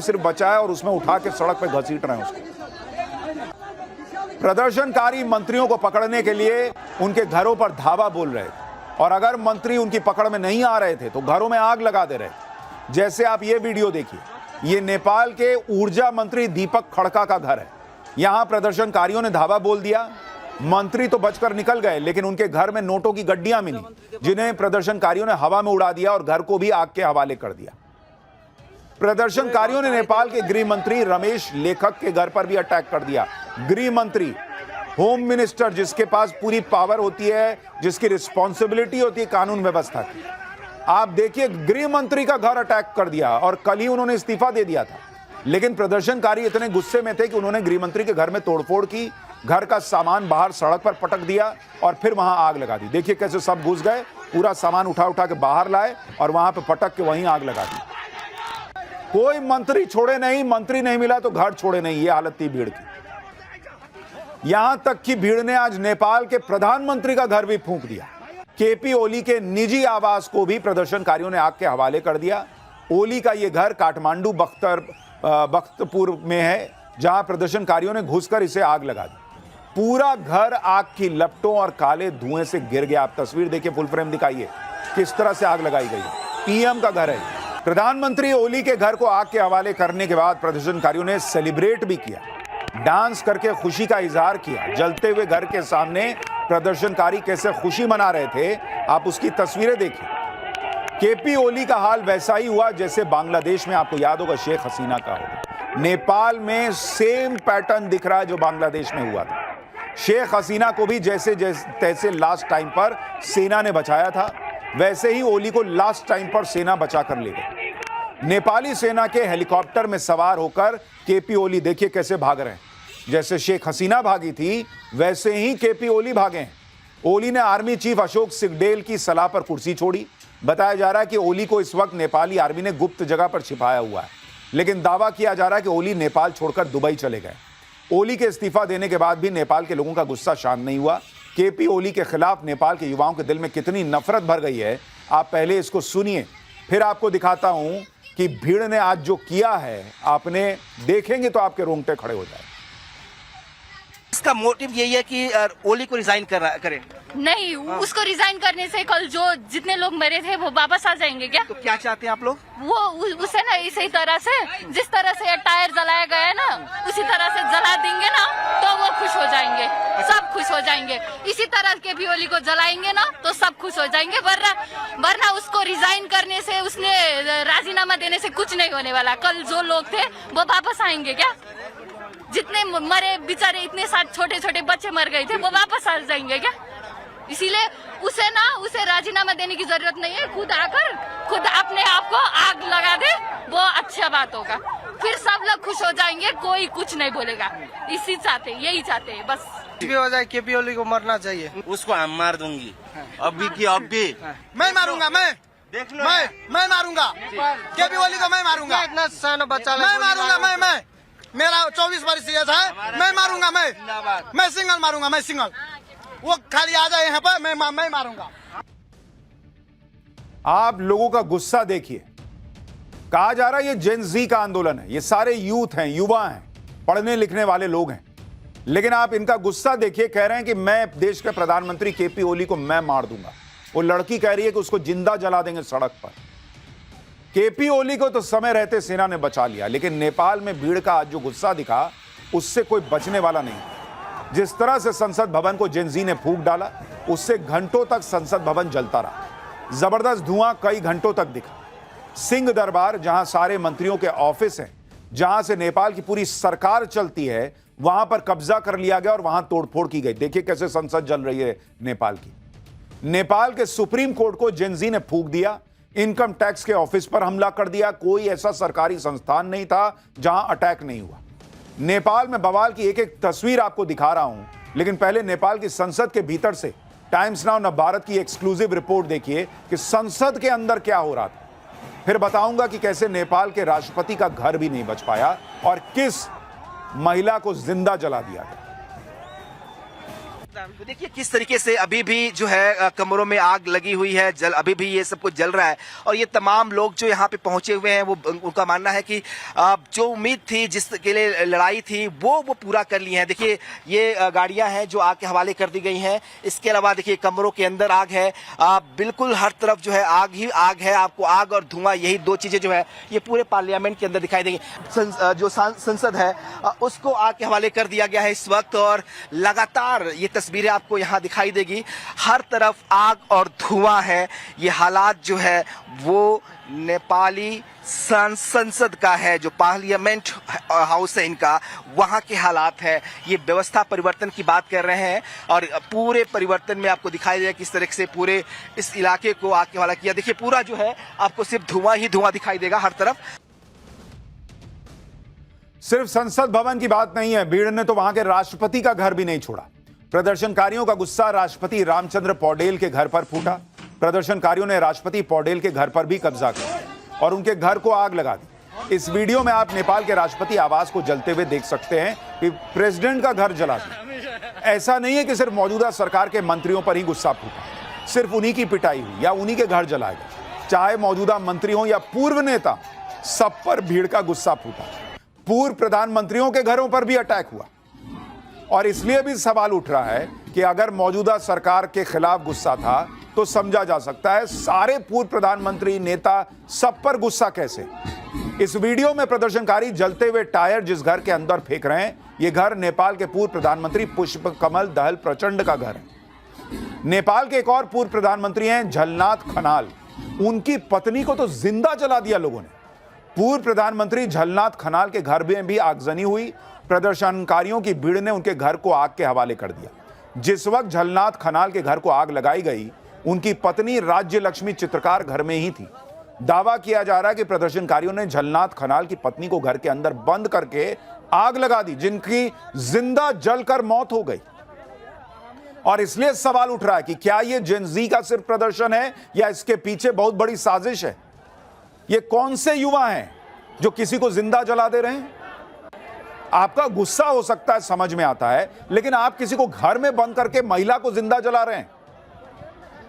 सिर्फ बचा है और उसमें उठा के सड़क पे घसीट रहे हैं उसको। प्रदर्शनकारी मंत्रियों को पकड़ने के लिए उनके घरों पर धावा बोल रहे थे और अगर मंत्री उनकी पकड़ में नहीं आ रहे थे तो घरों में आग लगा दे रहे थे। जैसे आप ये वीडियो देखिए, ये नेपाल के ऊर्जा मंत्री दीपक खड़का का घर है। यहां प्रदर्शनकारियों ने धावा बोल दिया, मंत्री तो बचकर निकल गए लेकिन उनके घर में नोटों की गड्डियां मिली जिन्हें प्रदर्शनकारियों ने हवा में उड़ा दिया और घर को भी आग के हवाले कर दिया। प्रदर्शनकारियों ने नेपाल के गृह मंत्री रमेश लेखक के घर पर भी अटैक कर दिया। गृह मंत्री, होम मिनिस्टर, जिसके पास पूरी पावर होती है, जिसकी रिस्पॉन्सिबिलिटी होती है कानून व्यवस्था की, आप देखिए गृह मंत्री का घर अटैक कर दिया और कल ही उन्होंने इस्तीफा दे दिया था। लेकिन प्रदर्शनकारी इतने गुस्से में थे कि उन्होंने गृह मंत्री के घर में तोड़फोड़ की, घर का सामान बाहर सड़क पर पटक दिया और फिर वहां आग लगा दी। देखिए कैसे सब घुस गए, पूरा सामान उठा उठा के बाहर लाए और वहां पे पटक के वहीं आग लगा दी। कोई मंत्री छोड़े नहीं, मंत्री नहीं मिला तो घर छोड़े नहीं, ये हालत थी भीड़ की। यहां तक कि भीड़ ने आज नेपाल के प्रधानमंत्री का घर भी फूंक दिया। केपी ओली के निजी आवास को भी प्रदर्शनकारियों ने आग के हवाले कर दिया। ओली का यह घर काठमांडू बख्तपुर में है जहां प्रदर्शनकारियों ने घुसकर इसे आग लगा दी। पूरा घर आग की लपटों और काले धुएं से गिर गया। आप तस्वीर देखिए, फुल फ्रेम दिखाइए किस तरह से आग लगाई गई। पीएम का घर है। प्रधानमंत्री ओली के घर को आग के हवाले करने के बाद प्रदर्शनकारियों ने सेलिब्रेट भी किया, डांस करके खुशी का इजहार किया। जलते हुए घर के सामने प्रदर्शनकारी कैसे खुशी मना रहे थे, आप उसकी तस्वीरें देखिए। केपी ओली का हाल वैसा ही हुआ जैसे बांग्लादेश में, आपको याद होगा, शेख हसीना का होगा। नेपाल में सेम पैटर्न दिख रहा है जो बांग्लादेश में हुआ था। शेख हसीना को भी जैसे तैसे लास्ट टाइम पर सेना ने बचाया था, वैसे ही ओली को लास्ट टाइम पर सेना बचा कर ले गई। नेपाली सेना के हेलीकॉप्टर में सवार होकर केपी ओली देखिए कैसे भाग रहे हैं। जैसे शेख हसीना भागी थी वैसे ही केपी ओली भागे हैं। ओली ने आर्मी चीफ अशोक सिगडेल की सलाह पर कुर्सी छोड़ी। बताया जा रहा है कि ओली को इस वक्त नेपाली आर्मी ने गुप्त जगह पर छिपाया हुआ है, लेकिन दावा किया जा रहा है कि ओली नेपाल छोड़कर दुबई चले गए। ओली के इस्तीफा देने के बाद भी नेपाल के लोगों का गुस्सा शांत नहीं हुआ। केपी ओली के खिलाफ नेपाल के युवाओं के दिल में कितनी नफरत भर गई है, आप पहले इसको सुनिए, फिर आपको दिखाता हूं कि भीड़ ने आज जो किया है, आपने देखेंगे तो आपके रोंगटे खड़े हो जाए। इसका मोटिव यही है कि ओली को रिजाइन करें। नहीं, उसको रिजाइन करने से कल जो जितने लोग मरे थे वो वापस आ जाएंगे क्या? तो क्या चाहते हैं आप लोग? वो उसे ना इसी तरह से, जिस तरह से टायर जलाया गया है ना, उसी तरह से जला देंगे ना तो वो खुश हो जाएंगे, सब खुश हो जाएंगे। इसी तरह के भी ओली को जलाएंगे ना तो सब खुश हो जाएंगे। वरना उसको रिजाइन करने से, उसने राजीनामा देने से कुछ नहीं होने वाला। कल जो लोग थे वो वापस आएंगे क्या? जितने मरे बेचारे, इतने सारे छोटे छोटे बच्चे मर गए थे, वो वापस आ जाएंगे क्या? इसीलिए उसे राजीनामा देने की जरूरत नहीं है। खुद अपने आप को आग लगा दे, वो अच्छा बात होगा। फिर सब लोग खुश हो जाएंगे, कोई कुछ नहीं बोलेगा। यही चाहते हैं बस। भी हो जाए, केपी ओली को मरना चाहिए। उसको हम मार दूंगी, अभी की अभी। मैं मारूंगा, मैं देख लो, मैं मारूंगा केपी ओली को, मैं मारूंगा। इतना साना बच्चा, मैं मारूंगा। मैं मेरा 24 वर्ष एज है, मैं मारूंगा। मैं सिंगल मारूंगा, मैं सिंगल। वो खाली आ जाए यहाँ पर, मैं मारूंगा। आप लोगों का गुस्सा देखिए। कहा जा रहा है ये जेन जी का आंदोलन है, ये सारे यूथ हैं, युवा हैं, पढ़ने लिखने वाले लोग हैं, लेकिन आप इनका गुस्सा देखिए। कह रहे हैं कि मैं देश के प्रधानमंत्री केपी ओली को मैं मार दूंगा। वो लड़की कह रही है कि उसको जिंदा जला देंगे सड़क पर। केपी ओली को तो समय रहते सेना ने बचा लिया, लेकिन नेपाल में भीड़ का आज जो गुस्सा दिखा, उससे कोई बचने वाला नहीं। जिस तरह से संसद भवन को जेन जी ने फूंक डाला, उससे घंटों तक संसद भवन जलता रहा। जबरदस्त धुआं कई घंटों तक दिखा। सिंह दरबार, जहां सारे मंत्रियों के ऑफिस हैं, जहां से नेपाल की पूरी सरकार चलती है, वहां पर कब्जा कर लिया गया और वहां तोड़फोड़ की गई। देखिए कैसे संसद जल रही है नेपाल की। नेपाल के सुप्रीम कोर्ट को जेन जी ने फूंक दिया। इनकम टैक्स के ऑफिस पर हमला कर दिया। कोई ऐसा सरकारी संस्थान नहीं था जहां अटैक नहीं हुआ। नेपाल में बवाल की एक एक तस्वीर आपको दिखा रहा हूं, लेकिन पहले नेपाल की संसद के भीतर से टाइम्स नाउ नवभारत की एक्सक्लूसिव रिपोर्ट देखिए कि संसद के अंदर क्या हो रहा था। फिर बताऊंगा कि कैसे नेपाल के राष्ट्रपति का घर भी नहीं बच पाया और किस महिला को जिंदा जला दिया गया। तो देखिए किस तरीके से अभी भी जो है कमरों में आग लगी हुई है, जल अभी भी ये सब कुछ जल रहा है। और ये तमाम लोग जो यहाँ पे पहुंचे हुए हैं वो उनका मानना है कि जो उम्मीद थी, जिसके लिए लड़ाई थी, वो पूरा कर ली है। देखिए ये गाड़ियां हैं जो आग के हवाले कर दी गई हैं। इसके अलावा देखिए कमरों के अंदर आग है, बिल्कुल हर तरफ जो है आग ही आग है। आपको आग और धुआं, यही दो चीजें जो है ये पूरे पार्लियामेंट के अंदर दिखाई देंगी। जो संसद है उसको आग के हवाले कर दिया गया है इस वक्त, और लगातार ये तस्वीरें आपको यहाँ दिखाई देगी। हर तरफ आग और धुआं है। ये हालात जो है वो नेपाली संसद का है, जो पार्लियामेंट हाउस है इनका, वहां के हालात है। ये व्यवस्था परिवर्तन की बात कर रहे हैं और पूरे परिवर्तन में आपको दिखाई देगा किस तरह से पूरे इस इलाके को आग के हवाला किया। देखिए पूरा जो है आपको सिर्फ धुआं ही धुआं दिखाई देगा हर तरफ। सिर्फ संसद भवन की बात नहीं है, भीड़ ने तो वहां के राष्ट्रपति का घर भी नहीं छोड़ा। प्रदर्शनकारियों का गुस्सा राष्ट्रपति रामचंद्र पौडेल के घर पर फूटा। प्रदर्शनकारियों ने राष्ट्रपति पौडेल के घर पर भी कब्जा किया और उनके घर को आग लगा दी। इस वीडियो में आप नेपाल के राष्ट्रपति आवास को जलते हुए देख सकते हैं कि प्रेसिडेंट का घर जला दिया। ऐसा नहीं है कि सिर्फ मौजूदा सरकार के मंत्रियों पर ही गुस्सा फूटा, सिर्फ उन्हीं की पिटाई हुई या उन्हीं के घर जलाए गए। चाहे मौजूदा मंत्री हो या पूर्व नेता, सब पर भीड़ का गुस्सा फूटा। पूर्व प्रधानमंत्रियों के घरों पर भी अटैक हुआ और इसलिए भी सवाल उठ रहा है कि अगर मौजूदा सरकार के खिलाफ गुस्सा था तो समझा जा सकता है सारे पूर्व प्रधानमंत्री, नेता, सब पर गुस्सा कैसे। इस वीडियो में प्रदर्शनकारी जलते हुए टायर जिस घर के अंदर फेंक रहे हैं, यह घर नेपाल के पूर्व प्रधानमंत्री पुष्पकमल दहल प्रचंड का घर है। नेपाल के एक और पूर्व प्रधानमंत्री हैं झलनाथ खनाल। उनकी पत्नी को तो जिंदा जला दिया लोगों ने। पूर्व प्रधानमंत्री झलनाथ खनाल के घर में भी आगजनी हुई। प्रदर्शनकारियों की भीड़ ने उनके घर को आग के हवाले कर दिया। जिस वक्त झलनाथ खनाल के घर को आग लगाई गई, उनकी पत्नी राज्य लक्ष्मी चित्रकार घर में ही थी। दावा किया जा रहा है कि प्रदर्शनकारियों ने झलनाथ खनाल की पत्नी को घर के अंदर बंद करके आग लगा दी, जिनकी जिंदा जलकर मौत हो गई। और इसलिए सवाल उठ रहा है कि क्या यह जेन जी का सिर्फ प्रदर्शन है या इसके पीछे बहुत बड़ी साजिश है। ये कौन से युवा हैं जो किसी को जिंदा जला दे रहे हैं। आपका गुस्सा हो सकता है, समझ में आता है, लेकिन आप किसी को घर में बंद करके महिला को जिंदा जला रहे हैं।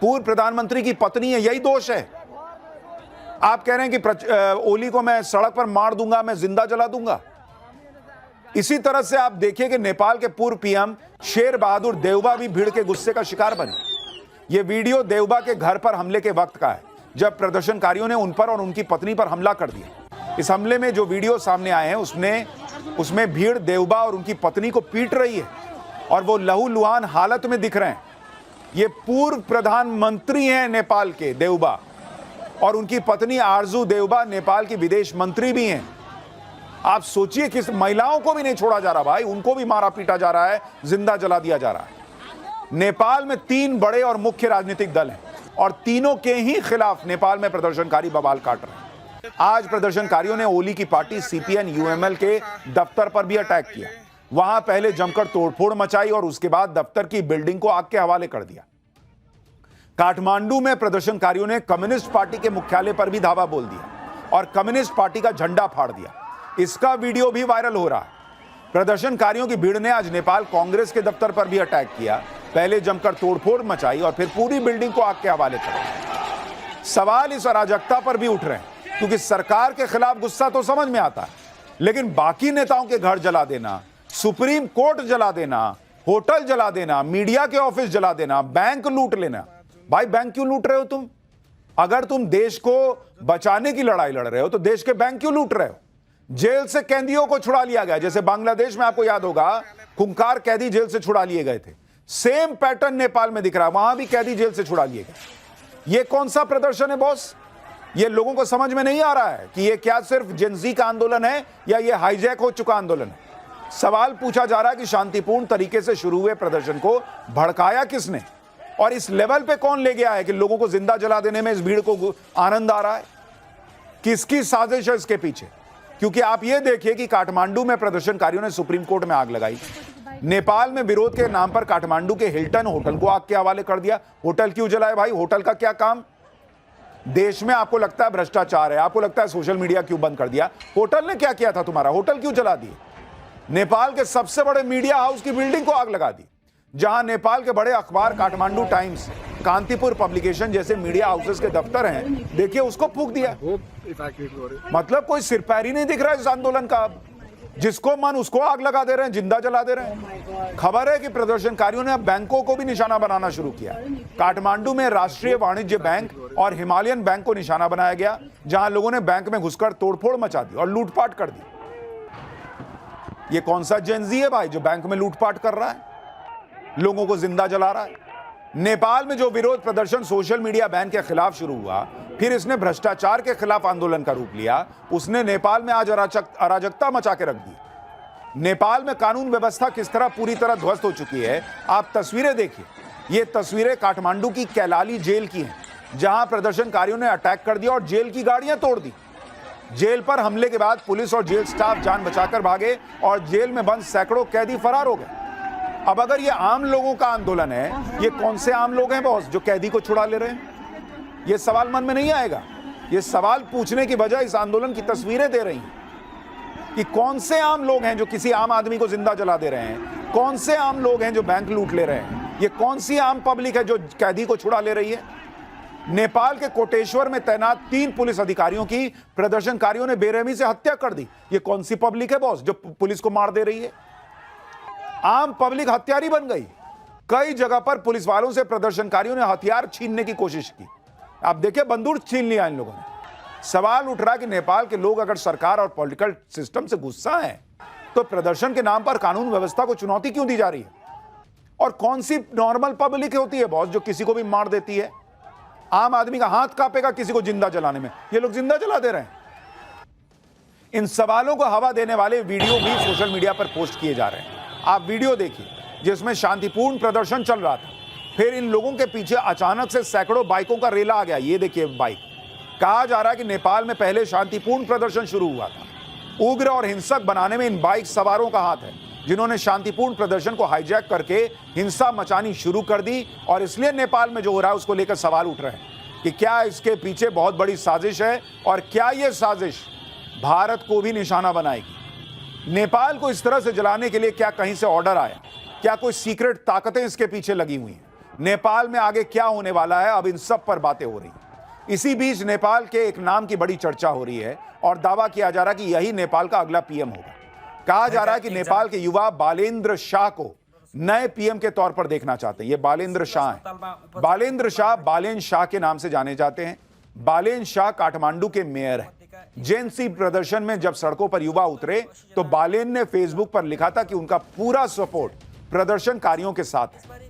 पूर्व प्रधानमंत्री की पत्नी है, यही दोष है। आप कह रहे हैं कि ओली को मैं सड़क पर मार दूंगा, मैं जिंदा जला दूंगा। इसी तरह से आप देखिए कि नेपाल के पूर्व पीएम शेर बहादुर देउबा भी भीड़ के गुस्से का शिकार बने। यह वीडियो देउबा के घर पर हमले के वक्त का है, जब प्रदर्शनकारियों ने उन पर और उनकी पत्नी पर हमला कर दिया। इस हमले में जो वीडियो सामने आए हैं उसमें भीड़ देउबा और उनकी पत्नी को पीट रही है और वो लहूलुहान हालत में दिख रहे हैं। ये पूर्व प्रधानमंत्री हैं नेपाल के, देउबा, और उनकी पत्नी आरजू देउबा नेपाल की विदेश मंत्री भी हैं। आप सोचिए कि महिलाओं को भी नहीं छोड़ा जा रहा भाई, उनको भी मारा पीटा जा रहा है, जिंदा जला दिया जा रहा है। नेपाल में 3 बड़े और मुख्य राजनीतिक दल हैं और तीनों के ही खिलाफ नेपाल में प्रदर्शनकारी बवाल काट रहे हैं। आज प्रदर्शनकारियों ने ओली की पार्टी सीपीएन यूएमएल के दफ्तर पर भी अटैक किया। वहां पहले जमकर तोड़फोड़ मचाई और उसके बाद दफ्तर की बिल्डिंग को आग के हवाले कर दिया। काठमांडू में प्रदर्शनकारियों ने कम्युनिस्ट पार्टी के मुख्यालय पर भी धावा बोल दिया और कम्युनिस्ट पार्टी का झंडा फाड़ दिया। इसका वीडियो भी वायरल हो रहा है। प्रदर्शनकारियों की भीड़ ने आज नेपाल कांग्रेस के दफ्तर पर भी अटैक किया। पहले जमकर तोड़फोड़ मचाई और फिर पूरी बिल्डिंग को आग के हवाले कर दिया। सवाल इस अराजकता पर भी उठ रहे हैं, क्योंकि सरकार के खिलाफ गुस्सा तो समझ में आता है, लेकिन बाकी नेताओं के घर जला देना, सुप्रीम कोर्ट जला देना, होटल जला देना, मीडिया के ऑफिस जला देना, बैंक लूट लेना। भाई बैंक क्यों लूट रहे हो तुम? अगर तुम देश को बचाने की लड़ाई लड़ रहे हो तो देश के बैंक क्यों लूट रहे हो? जेल से कैदियों को छुड़ा लिया गया, जैसे बांग्लादेश में आपको याद होगा खूंखार कैदी जेल से छुड़ा लिए गए थे। सेम पैटर्न नेपाल में दिख रहा है, वहां भी कैदी जेल से छुड़ा लिए गए। ये कौन सा प्रदर्शन है बॉस? ये लोगों को समझ में नहीं आ रहा है कि ये क्या सिर्फ जेन जी का आंदोलन है या ये हाईजैक हो चुका आंदोलन है। सवाल पूछा जा रहा है कि शांतिपूर्ण तरीके से शुरू हुए प्रदर्शन को भड़काया किसने और इस लेवल पे कौन ले गया है कि लोगों को जिंदा जला देने में इस भीड़ को आनंद आ रहा है? किसकी साजिश है इसके पीछे? क्योंकि आप ये देखिए कि काठमांडू में प्रदर्शनकारियों ने सुप्रीम कोर्ट में आग लगाई। नेपाल में विरोध के नाम पर काठमांडू के हिल्टन होटल को आग के हवाले कर दिया। होटल क्यों जलाए भाई? होटल का क्या काम? देश में आपको लगता है भ्रष्टाचार है, आपको लगता है सोशल मीडिया क्यों बंद कर दिया? होटल ने क्या किया था तुम्हारा? होटल क्यों जला दिए? नेपाल के सबसे बड़े मीडिया हाउस की बिल्डिंग को आग लगा दी। जहां नेपाल के बड़े अखबार काठमांडू टाइम्स, कांतिपुर पब्लिकेशन जैसे मीडिया हाउसेस के दफ्तर हैं, देखिए उसको फूंक दिया। मतलब कोई सिरपैरी नहीं दिख रहा इस आंदोलन का। जिसको मन उसको आग लगा दे रहे हैं, जिंदा जला दे रहे हैं। खबर है कि प्रदर्शनकारियों ने अब बैंकों को भी निशाना बनाना शुरू किया। काठमांडू में राष्ट्रीय वाणिज्य बैंक और हिमालयन बैंक को निशाना बनाया गया, जहां लोगों ने बैंक में घुसकर तोड़फोड़ मचा दी और लूटपाट कर दी। ये कौन सा जेनजी है भाई जो बैंक में लूटपाट कर रहा है, लोगों को जिंदा जला रहा है? नेपाल में जो विरोध प्रदर्शन सोशल मीडिया बैन के खिलाफ शुरू हुआ, फिर इसने भ्रष्टाचार के खिलाफ आंदोलन का रूप लिया। उसने नेपाल में आज अराजकता मचा के रख दी। नेपाल में कानून व्यवस्था किस तरह पूरी तरह ध्वस्त हो चुकी है, आप तस्वीरें देखिए। ये तस्वीरें काठमांडू की कैलाली जेल की हैं, जहां प्रदर्शनकारियों ने अटैक कर दिया और जेल की गाड़ियां तोड़ दी। जेल पर हमले के बाद पुलिस और जेल स्टाफ जान बचाकर भागे और जेल में बंद सैकड़ों कैदी फरार हो गए। अब अगर ये आम लोगों का आंदोलन है, ये कौन से आम लोग हैं बॉस जो कैदी को छुड़ा ले रहे हैं? ये सवाल मन में नहीं आएगा। ये सवाल पूछने की वजह इस आंदोलन की तस्वीरें दे रही हैं कि कौन से आम लोग हैं जो किसी आम आदमी को जिंदा जला दे रहे हैं, कौन से आम लोग हैं जो बैंक लूट ले रहे हैं, ये कौन सी आम पब्लिक है जो कैदी को छुड़ा ले रही है। नेपाल के कोटेश्वर में तैनात 3 पुलिस अधिकारियों की प्रदर्शनकारियों ने बेरहमी से हत्या कर दी। ये कौन सी पब्लिक है बॉस जो पुलिस को मार दे रही है? आम पब्लिक हत्यारी बन गई। कई जगह पर पुलिस वालों से प्रदर्शनकारियों ने हथियार छीनने की कोशिश की। आप देखिए, बंदूक छीन लिया इन लोगों ने। सवाल उठ रहा है कि नेपाल के लोग अगर सरकार और पॉलिटिकल सिस्टम से गुस्सा है, तो प्रदर्शन के नाम पर कानून व्यवस्था को चुनौती क्यों दी जा रही है? और कौन सी नॉर्मल पब्लिक होती है बॉस जो किसी को भी मार देती है? आम आदमी का हाथ कांपेगा किसी को जिंदा जलाने में, ये लोग जिंदा जला दे रहे हैं। इन सवालों को हवा देने वाले वीडियो भी सोशल मीडिया पर पोस्ट किए जा रहे हैं। आप वीडियो देखिए जिसमें शांतिपूर्ण प्रदर्शन चल रहा था, फिर इन लोगों के पीछे अचानक से सैकड़ों बाइकों का रेला आ गया। ये देखिए बाइक। कहा जा रहा है कि नेपाल में पहले शांतिपूर्ण प्रदर्शन शुरू हुआ था। उग्र और हिंसक बनाने में इन बाइक सवारों का हाथ है, जिन्होंने शांतिपूर्ण प्रदर्शन को हाईजैक करके हिंसा मचानी शुरू कर दी। और इसलिए नेपाल में जो हो रहा है उसको लेकर सवाल उठ रहे हैं कि क्या इसके पीछे बहुत बड़ी साजिश है और क्या यह साजिश भारत को भी निशाना बनाएगी। नेपाल को इस तरह से जलाने के लिए क्या कहीं से ऑर्डर आया? क्या कोई सीक्रेट ताकतें इसके पीछे लगी हुई हैं? नेपाल में आगे क्या होने वाला है, अब इन सब पर बातें हो रही हैं। इसी बीच नेपाल के एक नाम की बड़ी चर्चा हो रही है और दावा किया जा रहा है कि यही नेपाल का अगला पीएम होगा। कहा जा रहा है कि नेपाल के युवा बालेन्द्र शाह को नए पीएम के तौर पर देखना चाहते हैं। ये बालेन्द्र शाह हैं। बालेन्द्र शाह बालेन शाह के नाम से जाने जाते हैं। बालेन शाह काठमांडू के मेयर हैं। जेएनसी प्रदर्शन में जब सड़कों पर युवा उतरे तो बालेन ने फेसबुक पर लिखा था कि उनका पूरा सपोर्ट प्रदर्शनकारियों के साथ है।